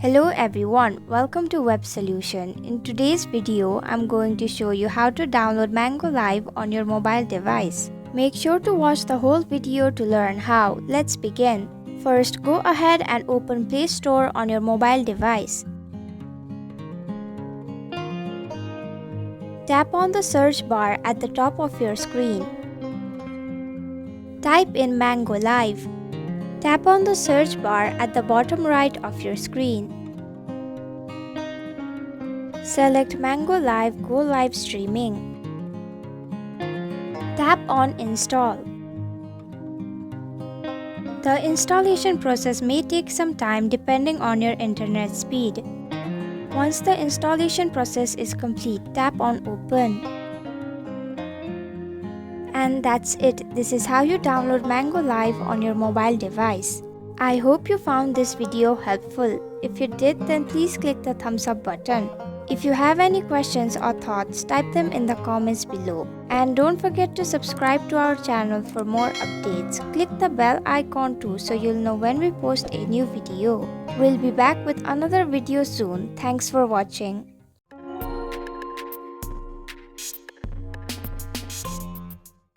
Hello everyone, welcome to Web Solution. In today's video, I'm going to show you how to download Mango Live on your mobile device. Make sure to watch the whole video to learn how. Let's begin. First, go ahead and open Play Store on your mobile device. Tap on the search bar at the top of your screen. Type in Mango Live. Tap on the search bar at the bottom right of your screen. Select Mango Live Go Live Streaming. Tap on Install. The installation process may take some time depending on your internet speed. Once the installation process is complete, tap on Open. And that's it. This is how you download Mango Live on your mobile device. I hope you found this video helpful. If you did, then please click the thumbs up button. If you have any questions or thoughts, type them in the comments below. And don't forget to subscribe to our channel for more updates. Click the bell icon too so you'll know when we post a new video. We'll be back with another video soon. Thanks for watching.